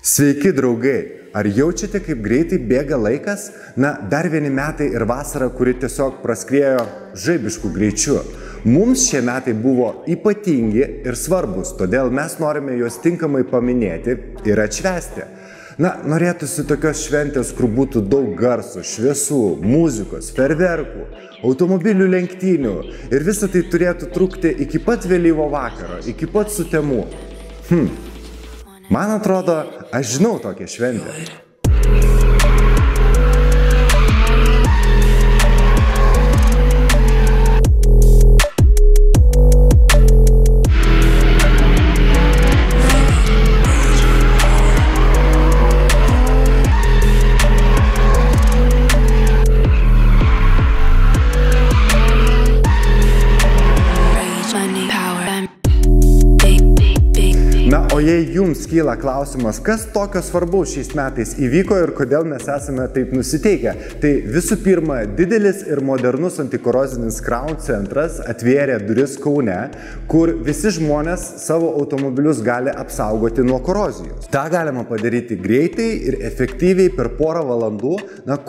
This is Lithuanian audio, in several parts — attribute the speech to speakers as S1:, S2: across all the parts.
S1: Sveiki, draugai! Ar jaučiate, kaip greitai bėga laikas? Na, dar vieni metai ir vasara, kuri tiesiog praskriejo žaibišku greičiu. Mums šie metai buvo ypatingi ir svarbus, todėl mes norime juos tinkamai paminėti ir atšvęsti. Na, norėtųsi tokios šventės, kur būtų daug garso, šviesų, muzikos, fejerverkų, automobilių lenktynių ir visa tai turėtų trukti iki pat vėlyvo vakaro, iki pat sutemų. Man atrodo, aš žinau tokią šventę. O jei jums kyla klausimas, kas tokio svarbaus šiais metais įvyko ir kodėl mes esame taip nusiteikę, tai visų pirma, didelis ir modernus antikorozinis Crown centras atvėrė duris Kaune, kur visi žmonės savo automobilius gali apsaugoti nuo korozijos. Ta galima padaryti greitai ir efektyviai per porą valandų,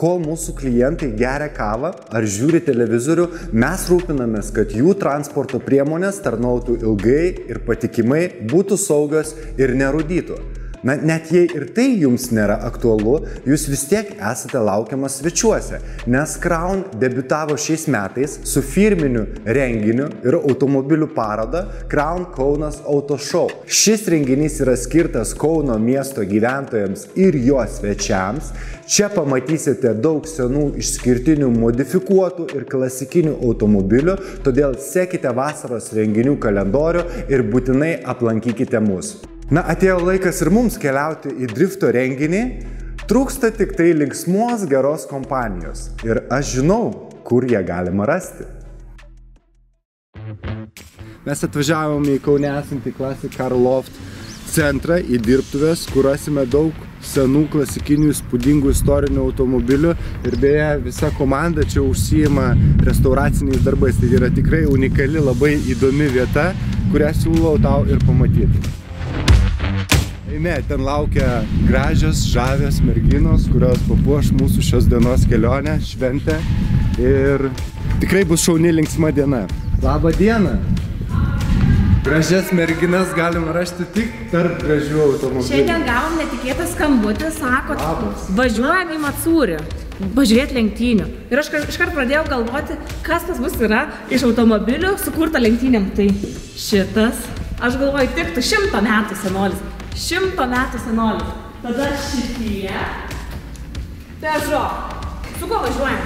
S1: kol mūsų klientai geria kavą ar žiūri televizorių, mes rūpinamės, kad jų transporto priemonės tarnautų ilgai ir patikimai, būtų saugios ir nerūdytų. Net jei ir tai jums nėra aktualu, jūs vis tiek esate laukiamas svečiuose, nes Crown debiutavo šiais metais su firminiu renginiu ir automobilių paroda Crown Kaunas Auto Show. Šis renginys yra skirtas Kauno miesto gyventojams ir jo svečiams. Čia pamatysite daug senų, išskirtinių, modifikuotų ir klasikinių automobilių, todėl sekite vasaros renginių kalendorių ir būtinai aplankykite mus. Atėjo laikas ir mums keliauti į drifto renginį, trūksta tik tai linksmos geros kompanijos ir aš žinau, kur ją galima rasti. Mes atvažiavome į Kaune esantį Classic Car Loft centrą, į dirbtuves, kur rasime daug senų, klasikinių, įspūdingų istorinių automobilių ir beje visa komanda čia užsiima restauraciniais darbais. Tai yra tikrai unikali, labai įdomi vieta, kurią siūlau tau ir pamatyti. Ten laukia gražios, žavios merginos, kurios papuoš mūsų šios dienos kelionę, šventę ir tikrai bus šauni linksma diena. Labą dieną! Gražias merginas galima rasti tik tarp gražių automobilių.
S2: Šiandien gavom netikėtą skambutį, sakot, važiuojam į Matsūrį, pažiūrėti lenktynių. Ir aš iškart pradėjau galvoti, kas tas bus yra iš automobilių sukurta lenktynėm. Tai šitas, aš galvoju, tiktų 100 metų senolis. 100 metų senolis. Tada šitie. Tai aš žiūrėjau, su kuo važiuojam?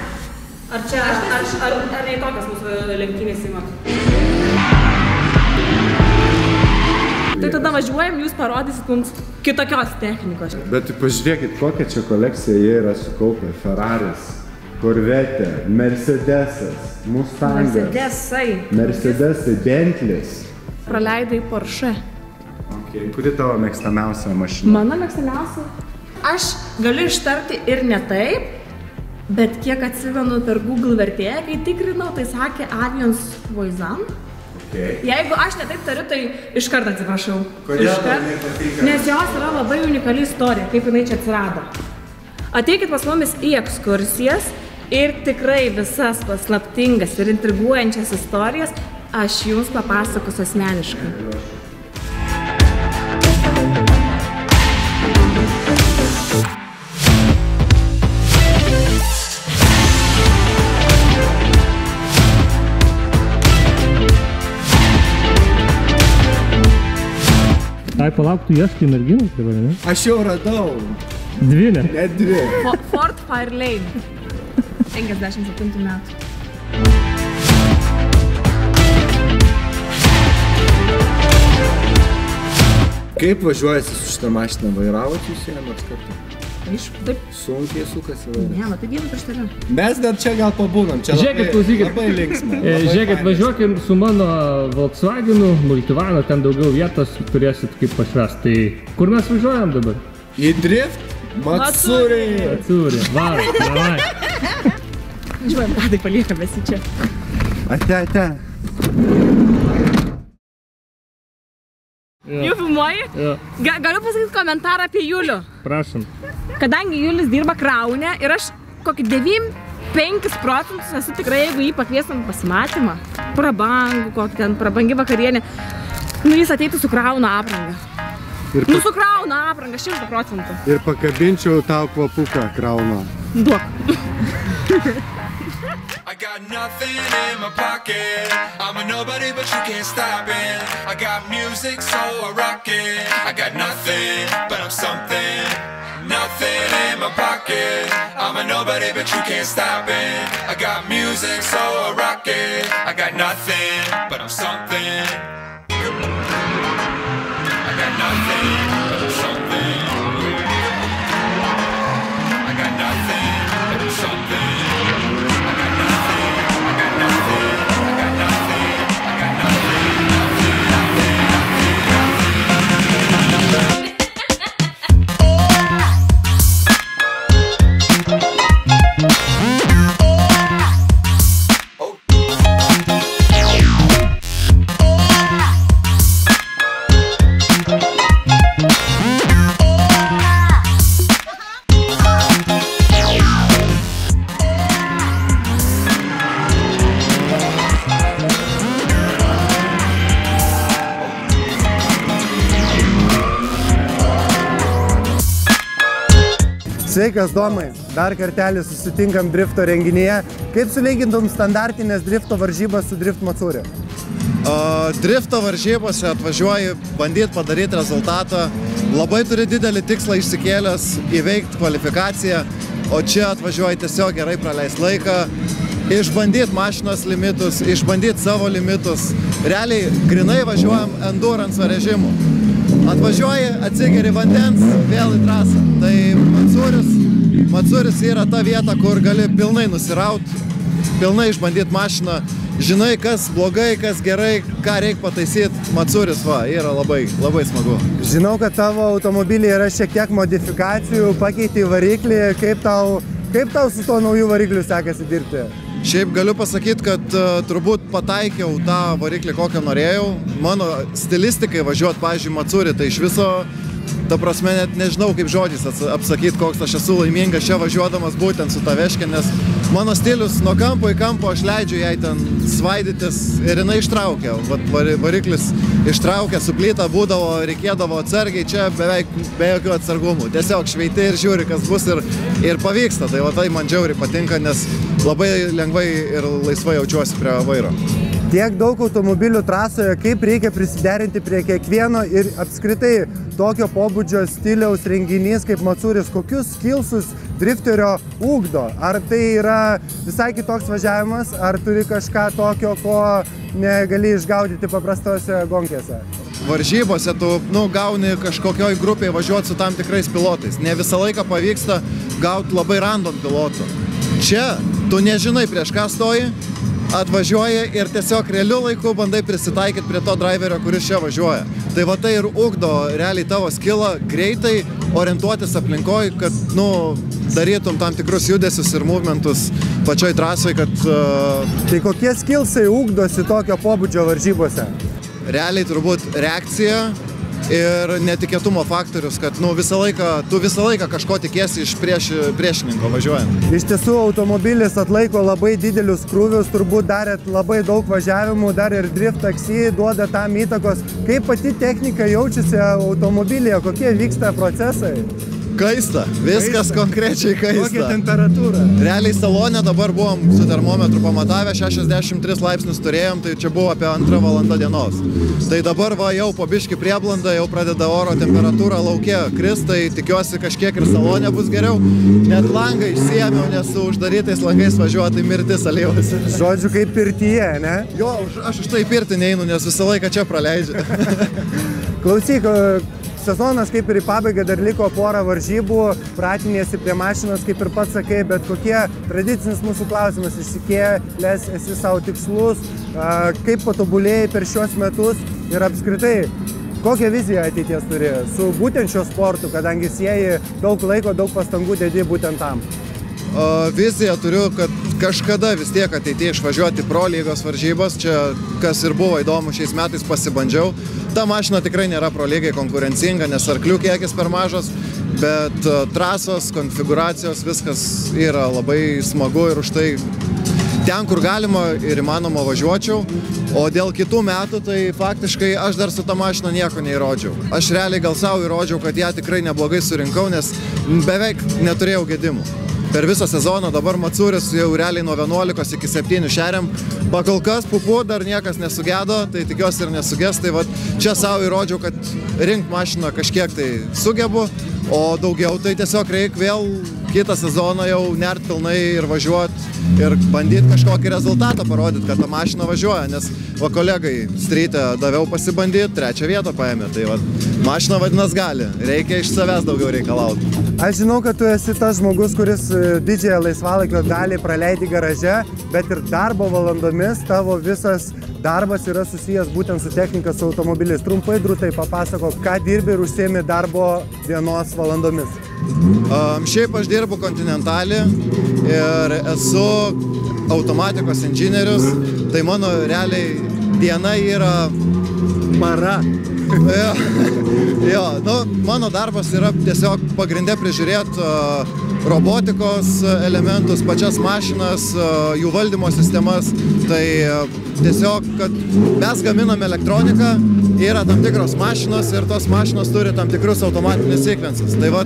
S2: Ar čia, ar ne tokios mūsų lenktynės įmat? Tai tada važiuojam, jūs parodysit mums kitokios technikos. Bet
S1: pažiūrėkit, kokią čia kolekciją jie yra sukaupę. Ferraris, Corvette, Mercedesas, Mustangas, Mercedesai, Bentleys.
S2: Praleidai Porsche.
S1: Kuri tavo mėgstamiausia mašina?
S2: Mano mėgstamiausia? Aš galiu ištarti ir ne taip, bet kiek atsimenu per Google vertėją, kai tikrinau, tai sakė Avions Voisin. Jeigu aš ne taip tariu, tai iškart atsiprašau.
S1: Kodėl tau nepatinka?
S2: Nes jos yra labai unikali istorija, kaip jinai čia atsirado. Ateikit pas mumis į ekskursijas ir tikrai visas paslaptingas ir intriguojančias istorijas aš jums papasakosiu asmeniškai.
S3: Ai, palauk, tu ieškai merginos dabar, ne?
S1: Aš jau radau.
S3: Dvi, ne?
S1: Net dvi.
S2: Ford Fairlane. 57 metų.
S1: Kaip važiuojasi su šitą mašiną? Vairavot jūs ją nors kartu?
S2: Taip.
S1: Sunkiai sukasi vairas.
S2: Ne, tai vienu prieš tave.
S1: Mes dar čia gal pabūnam, čia labai linksma.
S3: Žiūrėkit, važiuokim su mano Volkswagenu, Multivanu, ten daugiau vietos turėsit kaip pašvest. Tai kur mes važiuojam dabar?
S1: Į drift? Matsūrį!
S3: Matsūrį, varom, davai.
S2: Važiuojam, ką tai paliekam visi čia.
S1: Ate.
S2: Jau filmuoji?
S3: Jo.
S2: Galiu pasakyti komentarą apie Julių.
S3: Prašom.
S2: Kadangi Julius dirba Kraune ir aš kokį 95% esu tikrai, jeigu jį pakviestam pasimatymą, prabangų, kokį ten prabangi vakarienė, nu jis ateitų su Krauna apranga. Nu su Krauna apranga, 100%.
S1: Ir pakabinčiau tau kvapuką Krauno.
S2: Duok.
S4: I got nothing in my pocket. I'm a nobody, but you can't stop it. I got music, so I rock it. I got nothing, but I'm something. Nothing in my pocket. I'm a nobody, but you can't stop it. I got music, so I rock it. I got nothing, but I'm something. I got nothing, but I'm something. I got nothing, but I'm something.
S1: Sveikas, Domai. Dar kartelį susitinkam drifto renginyje. Kaip sulygintum standartinės drifto varžybas su Drift Matsuri?
S5: Drifto varžybose atvažiuoji bandyti padaryti rezultatą. Labai turi didelį tikslą išsikėlęs įveikti kvalifikaciją, o čia atvažiuoji tiesiog gerai praleisti laiką, išbandyti mašinos limitus, išbandyti savo limitus. Realiai grinai važiuojam endurance režimu. Atvažiuoji, atsigeri vandens, vėl į trasą. Tai Matsuris yra ta vieta, kur gali pilnai nusirauti, pilnai išbandyti mašiną. Žinai, kas blogai, kas gerai, ką reikia pataisyti. Matsuris yra labai smagu.
S1: Žinau, kad tavo automobilį yra šiek tiek modifikacijų, pakeitė variklį. Kaip tau su to naujų varikliu sekasi dirbti?
S5: Šiaip galiu pasakyti, kad turbūt pataikiau tą variklį, kokią norėjau. Mano stilistikai važiuoti, pavyzdžiui, Matsuri, tai iš viso, ta prasme, net nežinau kaip žodžiais apsakyti, koks aš esu laimingas čia važiuodamas būtent su ta veške, nes mano stilius nuo kampo į kampo aš leidžiu jai ten svaidytis ir jinai ištraukia. Variklis ištraukia, su plyta būdavo, reikėdavo atsargiai, čia beveik be jokių atsargumų. Tiesiog šveiti ir žiūri, kas bus ir pavyksta. Tai man džiauriai patinka, nes labai lengvai ir laisvai jaučiuosi prie vairo.
S1: Tiek daug automobilių trasoje, kaip reikia prisiderinti prie kiekvieno ir apskritai tokio pobūdžio stiliaus renginys kaip Matsuris, kokius skillsus drifterio ugdo? Ar tai yra visai kitoks važiavimas, ar turi kažką tokio, ko negali išgaudyti paprastose gonkėse?
S5: Varžybose tu gauni kažkokioj grupėje važiuoti su tam tikrais pilotais. Ne visą laiką pavyksta gauti labai random pilotų. Čia tu nežinai prieš ką stoji, atvažiuoji ir tiesiog realiu laiku bandai prisitaikyti prie to driverio, kuris čia važiuoja. Tai tai ir ugdo realiai tavo skillą greitai orientuotis aplinkoj, kad darytum tam tikrus judesius ir movementus pačioj trasoj, kad...
S1: Tai kokie skillsai ugdosi tokio pobūdžio varžybose?
S5: Realiai turbūt reakcija ir netikėtumo faktorius, kad tu visą laiką kažko tikiesi iš priešininko važiuojant.
S1: Iš tiesų, automobilis atlaiko labai didelius krūvius, turbūt darėt labai daug važiavimų, dar ir drift taksi duoda tam įtakos. Kaip pati technika jaučiasi automobilyje, kokie vyksta procesai?
S5: Kaista, viskas konkrečiai kaista.
S1: Kokia temperatūra?
S5: Realiai salone dabar buvom su termometru pamatavę, 63 laipsnius turėjom, tai čia buvo apie 2 valanda dienos. Tai dabar jau po biškį prieblanda, jau pradeda oro temperatūra lauke krist, tai tikiuosi kažkiek ir salone bus geriau. Net langą išsiėmiau, nes su uždarytais langais važiuoti mirtis alėjausi.
S1: Žodžiu, kaip pirtyje, ne?
S5: Jo, aš už tai pirtį neinu, nes visą laiką čia praleidžiu.
S1: Klausyk, sezonas kaip ir į pabaigą dar liko porą varžybų, pratiniesi prie mašinos, kaip ir pats sakai, bet kokie tradicinis mūsų klausimas, išsikėlęs esi savo tikslus, kaip patobulėjai per šios metus ir apskritai, kokią viziją ateities turi su būtent šio sportu, kadangi sieji daug laiko, daug pastangų dedi būtent tam?
S5: viziją turiu, kad kažkada vis tiek ateityje išvažiuoti pro lygos varžybas. Čia, kas ir buvo įdomu, šiais metais pasibandžiau. Ta mašina tikrai nėra pro lygai konkurencinga, nes arklių kiekis per mažas, bet trasos, konfiguracijos, viskas yra labai smagu ir už tai ten, kur galima ir įmanoma važiuočiau. O dėl kitų metų, tai faktiškai aš dar su ta mašina nieko neįrodžiau. Aš realiai gal savo įrodžiau, kad ją tikrai neblogai surinkau, nes beveik neturėjau gedimų. Per visą sezoną dabar Matsūris jau realiai nuo 11 iki 7 šeriam. Pakol kas pupu dar niekas nesugedo, tai tikiuosi ir nesugės. Tai vat, čia savo įrodžiau, kad rinkt mašiną kažkiek tai sugebu, o daugiau tai tiesiog reikia vėl kitą sezoną jau nert pilnai ir važiuoti ir bandyti kažkokį rezultatą parodyti, kad ta mašina važiuoja, nes va kolegai stryte daviau pasibandyti, 3 vietą paėmė, tai va mašina vadinas gali, reikia iš savęs daugiau reikalauti.
S1: Aš žinau, kad tu esi tas žmogus, kuris didžiąją laisvalaikio dalį praleidi garaže, bet ir darbo valandomis tavo visas darbas yra susijęs būtent su technika, su automobiliais. Trumpai, Drūtai, papasakok, ką dirbi ir užsiemi darbo dienos valandomis.
S5: Šiaip aš dirbu Continentalį ir esu automatikos inžinierius, tai mano realiai diena yra para. Jo, nu, mano darbas yra tiesiog pagrinde prižiūrėti robotikos elementus, pačias mašinas, jų valdymo sistemas. Tai tiesiog, kad mes gaminam elektroniką, yra tam tikros mašinos ir tos mašinos turi tam tikrus automatinius sequences. Tai va,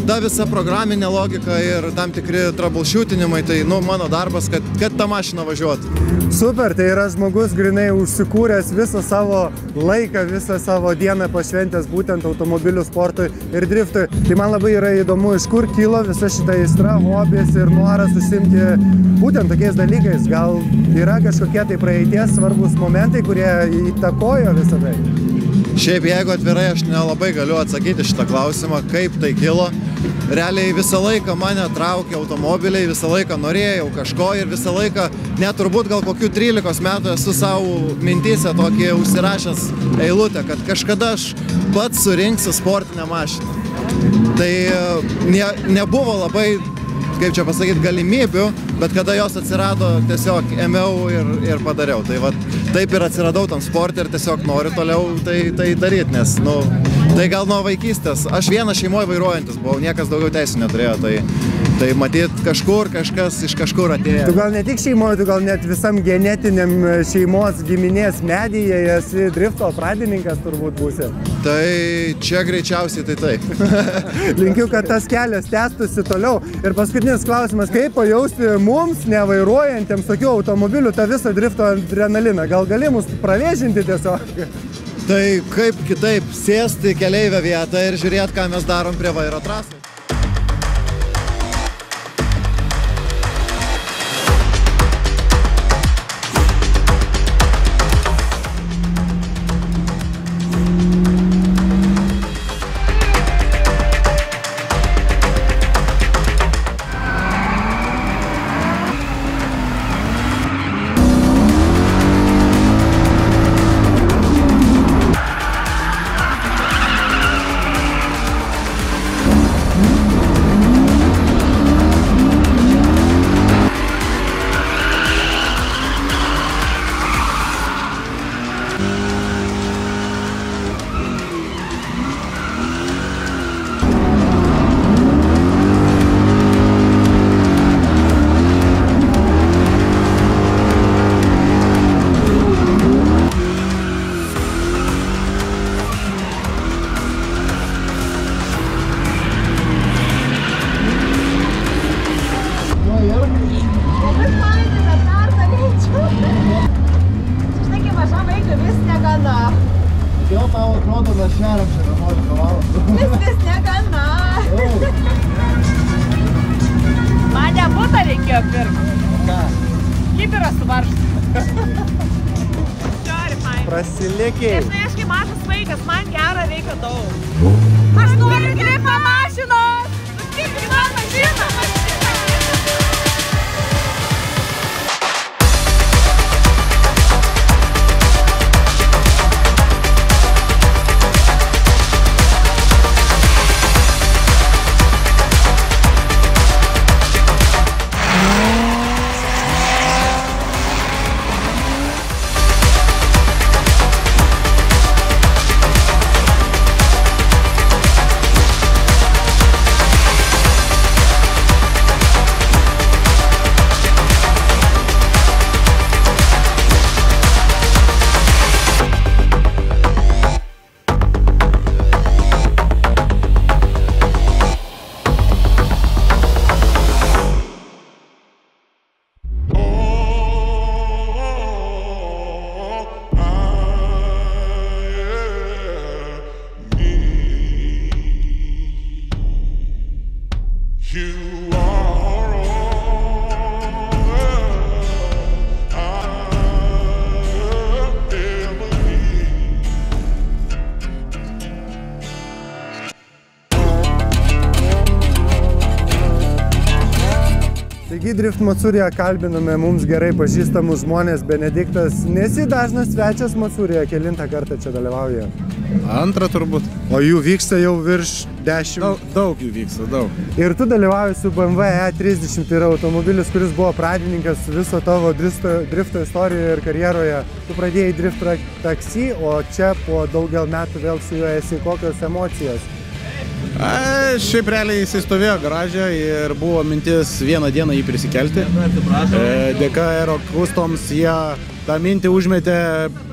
S5: ta visa programinė logika ir tam tikri troubleshootinimai, tai nu, mano darbas, kad ta mašina važiuotų.
S1: Super, tai yra žmogus grinai užsikūręs visą savo laiką, visą savo dieną pašventęs būtent automobilių sportui ir driftui. Tai man labai yra įdomu, iš kur kilo visa šita aistra, hobis ir noras užsiimti būtent tokiais dalykais. Gal yra kažkokie tai praeities svarbus momentai, kurie įtakojo visą tai?
S5: Šiaip, jeigu atvirai, aš nelabai galiu atsakyti šitą klausimą, kaip tai kilo. Realiai visą laiką mane traukė automobiliai, visą laiką norėjau kažko ir visą laiką, net turbūt gal kokių 13 metų esu savo mintyse tokį užsirašęs eilutę, kad kažkada aš pats surinksiu sportinę mašiną. Tai nebuvo labai, kaip čia pasakyti, galimybių, bet kada jos atsirado, tiesiog ėmiau ir padariau. Tai va, taip ir atsiradau tam sportui ir tiesiog noriu toliau tai daryti, nes, nu, tai gal nuo vaikystės. Aš vienas šeimoje vairuojantis buvau, niekas daugiau teisų neturėjo, tai matyt kažkur kažkas iš kažkur atėjo.
S1: Tu gal ne tik šeimoje, tu gal net visam genetiniam šeimos giminės medyje esi drifto pradininkas turbūt būsi.
S5: Tai čia greičiausiai tai taip.
S1: Linkiu, kad tas kelias tęstųsi toliau. Ir paskutinis klausimas, kaip pajausti mums, nevairuojantiems tokių automobilių, tą visą drifto adrenaliną? Gal gali mus pravėžinti tiesiog?
S5: Tai kaip kitaip sėsti keleivio vietą ir žiūrėti, ką mes darom prie vairo trasai.
S6: Kodėl tau atrodo, mes šeriam čia 11 valandų?
S7: Vis negana. Man ne butą reikėjo pirkti.
S6: Ką?
S7: Kibirą suvaržti.
S1: Prasilikėjai.
S7: Žinai, aš kaip mažas vaikas, man gera reikia daug. Aš noriu grifo mašinos. Nusipirk man mašiną.
S1: Taigi Drift Matsūriją kalbiname mums gerai pažįstamus žmonės. Benediktas, nesi dažnas svečias Matsūriją, kelintą kartą čia dalyvauja?
S8: Antrą turbūt.
S1: O jų vyksta jau virš 10?
S8: Daug jų vyksta, daug.
S1: Ir tu dalyvauji su BMW E30, tai yra automobilis, kuris buvo pradininkas viso tavo drifto istorijoje ir karjeroje. Tu pradėjai drift taksi, o čia po daugel metų vėl su juo esi. Kokios emocijos?
S8: Šiaip realiai jisai stovėjo garaže ir buvo mintis vieną dieną jį prisikelti. Dėka Aero Customs jie tą mintį užmetė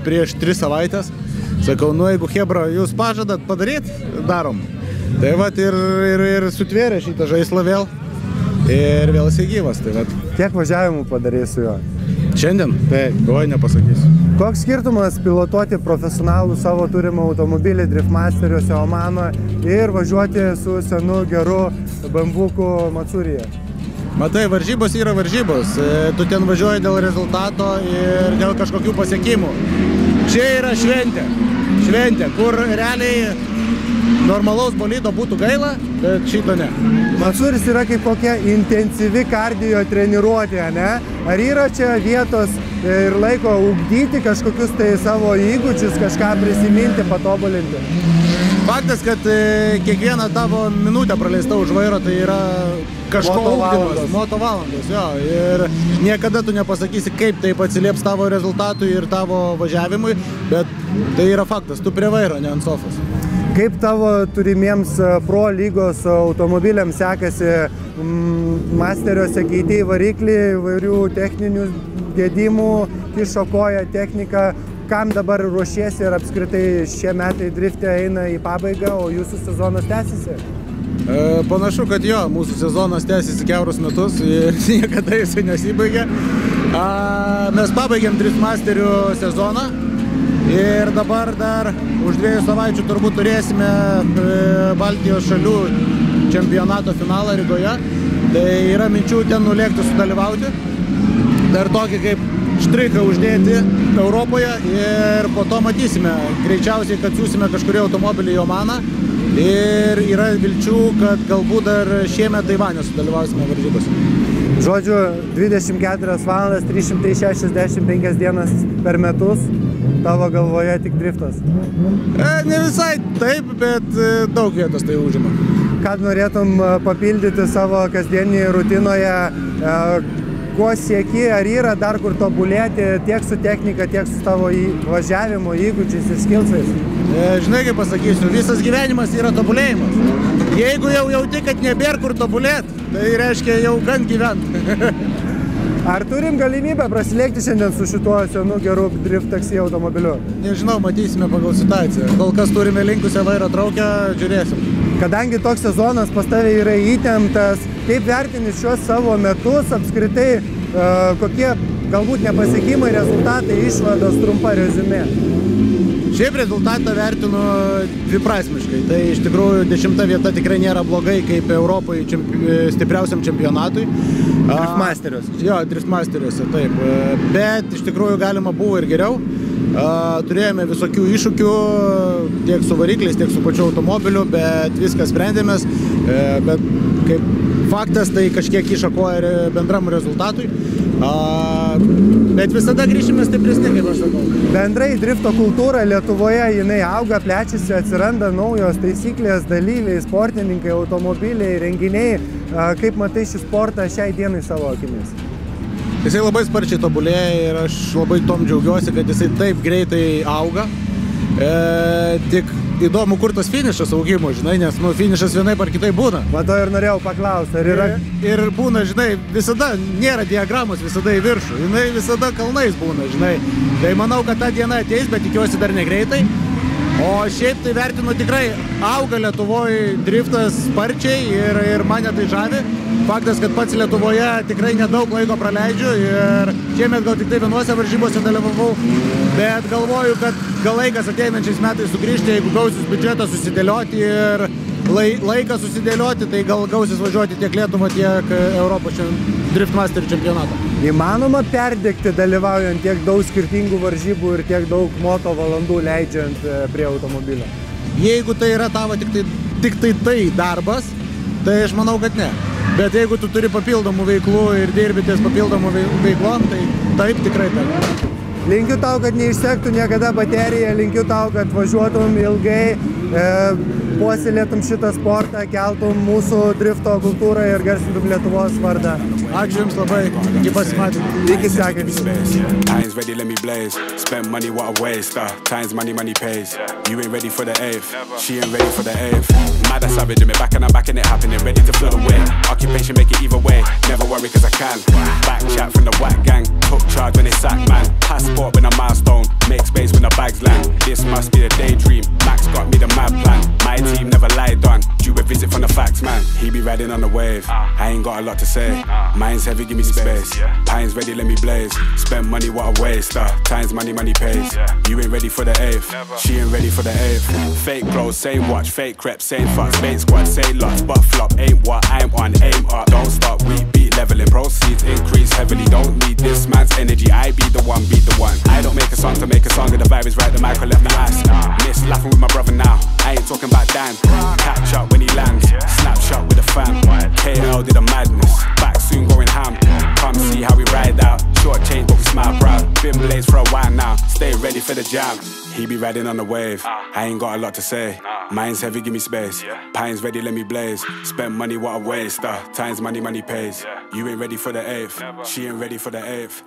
S8: prieš 3 savaitės. Sakau, nu jeigu Hebra, jūs pažadat padaryt, darom. Tai vat ir sutvėrė šitą žaislą vėl ir vėl jisai gyvas. Tai vat.
S1: Kiek važiavimų padarei su juo?
S8: Šiandien?
S1: Taip.
S8: Oi, nepasakysiu.
S1: Koks skirtumas pilotuoti profesionalų savo turimą automobilį Driftmasteriuose Omano ir važiuoti su senu geru bambuku Matsūryje?
S8: Matai, varžybos yra varžybos. Tu ten važiuoji dėl rezultato ir dėl kažkokių pasiekimų. Čia yra šventė. Šventė, kur realiai normalaus bolido būtų gaila, bet šito ne.
S1: Matsūris yra kaip kokia intensyvi kardio treniruotė, ne? Ar yra čia vietos ir laiko ugdyti kažkokius tai savo įgūdžius, kažką prisiminti, patobulinti?
S8: Faktas, kad kiekvieną tavo minutę praleista už vairo, tai yra kažko ugdymas, moto valandos, jo. Ir niekada tu nepasakysi, kaip taip atsilieps tavo rezultatui ir tavo važiavimui, bet tai yra faktas, tu prie vairo, ne ant sofos.
S1: Kaip tavo turimiems pro lygos automobiliams sekasi masteriuose keitėjai variklį, įvairių techninių gedimų, kišo koją techniką, kam dabar ruošiesi ir apskritai šie metai drifte eina į pabaigą, o jūsų sezonas tęsiasi?
S8: Panašu, kad jo, mūsų sezonas tęsiasi kiaurus metus ir niekada jisai nesibaigia. Mes pabaigėm Driftmasterių sezoną. Ir dabar dar už 2 savaičių turbūt turėsime Baltijos šalių čempionato finalą Rygoje. Tai yra minčių ten nulėkti sudalyvauti. Dar tokį kaip štrichą uždėti Europoje ir po to matysime. Greičiausiai, kad siūsime kažkurį automobilį į Omaną. Ir yra vilčių, kad galbūt dar šiemet Taivane sudalyvausime varžybose.
S1: Žodžiu, 24 valandas, 365 dienas per metus. Tavo galvoje tik driftas?
S8: Ne visai taip, bet daug vietos tai užima.
S1: Ką norėtum papildyti savo kasdienėje rutinoje? Ko sieki, ar yra dar kur tobulėti tiek su technika, tiek su tavo važiavimo įgūdžiais ir skilsais?
S8: Žinai, kaip pasakysiu, visas gyvenimas yra tobulėjimas. Jeigu jau jauti, kad nebėr kur tobulėti, tai reiškia jau gan gyvent.
S1: Ar turim galimybę prasilėkti šiandien su šituo senu geru drift taksi automobiliu?
S8: Nežinau, matysime pagal situaciją. Kol kas turime linkusią vairo traukę, žiūrėsim.
S1: Kadangi toks sezonas pas tave yra įtemptas, kaip vertini šios savo metus, apskritai kokie galbūt nepasiekimai, rezultatai, išvados, trumpa reziumė?
S8: Šiaip rezultatą vertinu dviprasmiškai. Tai iš tikrųjų 10 vieta tikrai nėra blogai kaip Europai stipriausiam čempionatui.
S1: Driftmasteriuose.
S8: Jo, Driftmasteriuose, taip. Bet iš tikrųjų galima buvo ir geriau. Turėjome visokių iššūkių tiek su varikliais, tiek su pačiu automobiliu, bet viskas sprendėmės. Bet kaip faktas, tai kažkiek išakoja bendram rezultatui. Bet visada grįšime stipresni, kaip aš sakau.
S1: Bendrai drifto kultūra Lietuvoje, jinai auga, plečiasi, atsiranda naujos taisyklės, dalyviai, sportininkai, automobiliai, renginiai. Kaip matai šį sportą šiai dienai savo akimis?
S8: Jisai labai sparčiai tobulėja ir aš labai tom džiaugiuosi, kad jisai taip greitai auga. Tik įdomu, kur tas finišas augimo, žinai, nes finišas vienaip ar kitaip būna.
S1: Mato ir norėjau paklausti, ar yra...
S8: Ir būna, žinai, visada nėra diagramos visada į viršų, jinai visada kalnais būna, žinai. Tai manau, kad ta diena ateis, bet tikiuosi dar negreitai. O šiaip tai vertinu tikrai, auga Lietuvoje driftas sparčiai ir mane tai žavi. Faktas, kad pats Lietuvoje tikrai nedaug laiko praleidžiu ir šiemet gal tik tai 11 varžybose dalyvavau, bet galvoju, kad gal laikas ateinančiais metais sugrįžti, jeigu gausis biudžetą susidėlioti ir laiką susidėlioti, tai gal gausis važiuoti tiek Lietuvą, tiek Europos Driftmaster čempionatą.
S1: Įmanoma perdegti dalyvaujant tiek daug skirtingų varžybų ir tiek daug moto valandų leidžiant prie automobilio?
S8: Jeigu tai yra tavo tik tai darbas, tai aš manau, kad ne. Bet jeigu tu turi papildomų veiklų ir dirbi ties papildomų veiklom, tai taip tikrai taip.
S1: Linkiu tau, kad neišsektų niekada baterija, linkiu tau, kad važiuotum ilgai, puoselėtum šitą sportą, keltum mūsų drifto kultūrą ir garsintum Lietuvos vardą.
S8: Ačiū Jums labai, iki pasimatymų.
S1: Iki sekančių.
S9: Times ready, let me blaze. Spend money, what a waste. Times money, money pays. You ain't ready for the 8th. She ain't ready for the 8th. Mad as savage, me back and I'm back in it happening. Ready to feel the way. Occupation, make it either way. Never worry, cause I can. Back chat from the whack gang. Took charge when they sack, man. Passport when a milestone. Make space when the bags land. This must be the daydream. Max got me the mad plan. My team never lied on. Due a visit from the facts, man. He be riding on the wave. I ain't got a lot to say. Mine's heavy, give me space. Pines ready, let me blaze. Spend money, what a waste. Times money, money pays. You ain't ready for the 8th. She ain't ready for the 8th. Fake clothes, same watch. Fake crepe, same fucks. Bait squad, say lots. But flop ain't what I'm on. Aim up, don't stop. We beat leveling. Proceeds increase heavily. Don't need this man's energy. I be the one, beat the one. I don't make a song to make a song. And the vibe is right. The mic will let me ask. Miss laughing with my brother now. I ain't talking about Dan. Catch up when he lands. Snapshot with a fan. KL did a madness. Back soon going ham. Come see how we ride out. Short change but we smile proud. Been blazed for a while now. Stay ready for the jam. He be riding on the wave. I ain't got a lot to say. Mine's heavy, give me space. Pines ready, let me blaze. Spend money, what a waste. Times money, money pays. You ain't ready for the 8th. She ain't ready for the 8th.